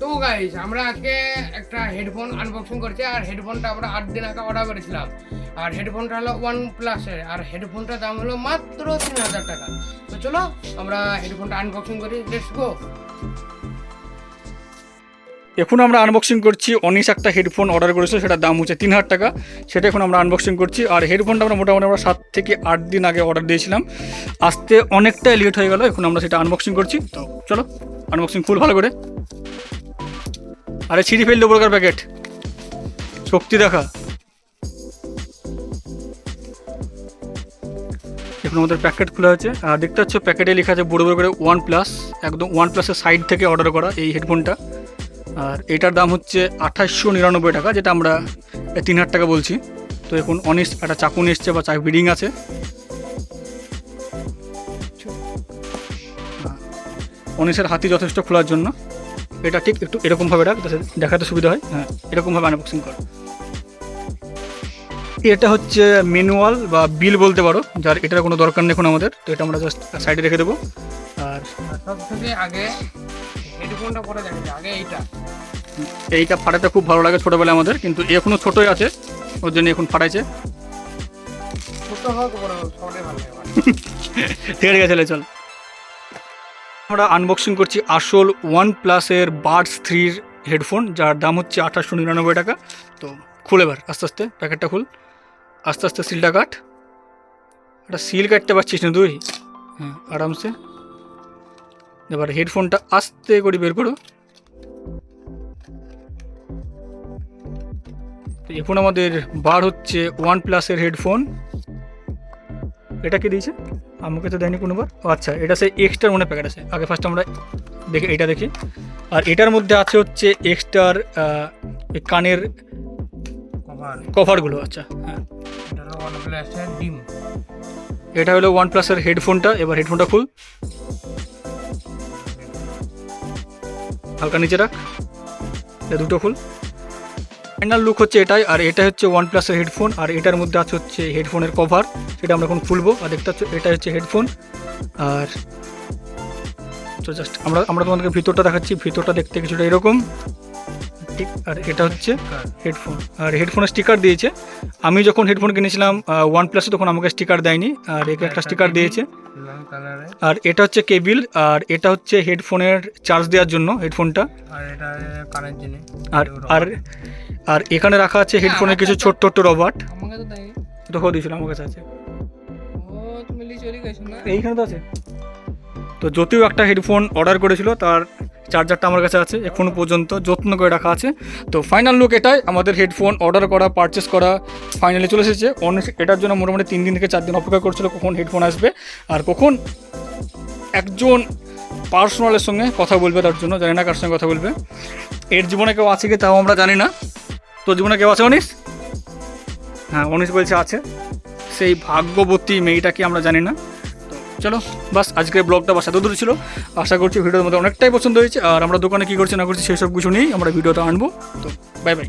তো গাইস আমরা আজকে একটা হেডফোন আনবক্সিং করছি, আর হেডফোনটা আমরা 8 দিন আগে অর্ডার করেছিলাম। আর হেডফোনটা হলো OnePlus এর, আর হেডফোনটার দাম হলো মাত্র 3000 টাকা। তো চলো আমরা হেডফোনটা আনবক্সিং করি, লেটস গো। এখন আমরা আনবক্সিং করছি। অনিশ একটা হেডফোন অর্ডার করেছিল, সেটার দাম হচ্ছে 3000 টাকা। সেটা এখন আমরা আনবক্সিং করছি। আর হেডফোনটা আমরা মোটামুটি 7 থেকে 8 দিন আগে অর্ডার দিয়েছিলাম, আসতে অনেকটাই লেট হয়ে গেল। এখন আমরা সেটা আনবক্সিং করছি। তো চলো আনবক্সিং ফুল ভালো করে। আরে ছিঁড়ি ফেললো প্রকার প্যাকেট, শক্তি দেখা। এখন আমাদের প্যাকেট খোলা হয়েছে, আর দেখতে পাচ্ছ প্যাকেটে লেখা আছে বড় বড় করে OnePlus, একদম OnePlus-এর সাইড থেকে অর্ডার করা এই হেডফোনটা। আর এটার দাম হচ্ছে 2899 টাকা, যেটা আমরা 3000 টাকা বলছি। তো এখন অনিশ একটা চাকু নিয়ে এসছে, বা চাকু বিডিং আছে। অনিশের হাতি যথেষ্ট খোলার জন্য। এটা ঠিক একটু এরকমভাবে রাখ, দেখাতে সুবিধা হয়। হ্যাঁ, এরকমভাবে আনবক্সিং কর। এটা হচ্ছে ম্যানুয়াল বা বিল বলতে পারো, যার এটার কোনো দরকার নেই এখন আমাদের। তো এটা আমরা জাস্ট সাইডে রেখে দেবো। আর সব থেকে আগে হেডফোনটা পরে দেখেছি, আগে এইটা ফাটাতে খুব ভালো লাগে ছোটোবেলায় আমাদের, কিন্তু এখনও ছোটোই আছে, ওর জন্য এখন ফাটাইছে। ছোট হোক বড় হোক সবটাই ভালো লাগে। ঠিক আছে, চল আমরা আনবক্সিং করছি আসল OnePlus-এর Buds 3 হেডফোন, যার দাম হচ্ছে 2899 টাকা। তো খুল এবার আস্তে আস্তে, প্যাকেটটা খুল, আস্তে আস্তে সিলটা কাট। একটা সিল কাটতে পারছিস না তুই? হ্যাঁ, আরামসে। এবার হেডফোনটা আস্তে করে বের করো। তো এখন আমাদের বার হচ্ছে OnePlus-এর হেডফোন। এটা কি দিয়েছে? আমাকে তো দেয়নি কোনোবার। আচ্ছা, এটা সে এক্সট্রার মনে প্যাকেট আছে। আগে ফার্স্ট আমরা দেখি, এইটা দেখি। আর এটার মধ্যে আছে হচ্ছে এক্সট্রার কানের কভারগুলো। আচ্ছা, হ্যাঁ, এটা হলো OnePlus-এর ডিম। এটা হলো OnePlus-এর হেডফোনটা। এবার হেডফোনটা খুল, হালকা নিচে রাখ, এটা দুটো খুল। ফাইনাল লুক হচ্ছে এটাই। আর এটা হচ্ছে OnePlus-এর হেডফোন, আর এটার মধ্যে আছে হচ্ছে হেডফোনের কভার, সেটা আমরা এখন খুলবো। আর দেখতে পাচ্ছ এটা হচ্ছে হেডফোন। আর তো জাস্ট আমরা তোমাদেরকে ভিতরটা দেখাচ্ছি। ভিতরটা দেখতে কিছুটা এরকম, ঠিক। আর এটা হচ্ছে হেডফোন, আর হেডফোনের স্টিকার দিয়েছে। আমি যখন হেডফোন কিনেছিলাম OnePlus-এ, তখন আমাকে স্টিকার দেয়নি, আর একে একটা স্টিকার দিয়েছে। আর এটা হচ্ছে কেবিল, আর এটা হচ্ছে হেডফোনের চার্জ দেওয়ার জন্য হেডফোনটা, আর এটা কানের জন্য। আর আর আর এখানে রাখা আছে হেডফোনের কিছু ছোট্ট ছোট্ট রবার্ট। আমাকে তো দেয়নি। এটা দিয়েছিল, আমার কাছে আছে। ও তুমি চলে গেছো না? এইখানে তো আছে। তো যদিও একটা হেডফোন অর্ডার করেছিল, তার চার্জারটা আমার কাছে আছে, এখনও পর্যন্ত যত্ন করে রাখা আছে। তো ফাইনাল লুক এটাই। আমাদের হেডফোন অর্ডার করা, পারচেস করা ফাইনালি চলে এসেছে। এটার জন্য মোটামুটি 3 দিন থেকে 4 দিন অপেক্ষা করছিল কখন হেডফোন আসবে, আর কখন একজন পার্সোনালের সঙ্গে কথা বলবে। তার জন্য জানি না কার সঙ্গে কথা বলবে। এর জীবনে কেউ আছে কি তাও আমরা জানি না। তোর জীবনে কেউ আছে অনিশ? হ্যাঁ, অনিশ বলছে আছে। সেই ভাগ্যবতী মেয়েটাকে আমরা জানি না। তো চলো, বাস আজকের ব্লগটা বাস এত দূর ছিল। আশা করছি ভিডিওর মধ্যে অনেকটাই পছন্দ হয়েছে। আর আমরা দোকানে কী করছি না করছি সেই সব কিছু নিয়েই আমরা ভিডিওটা আনবো। তো বাই বাই।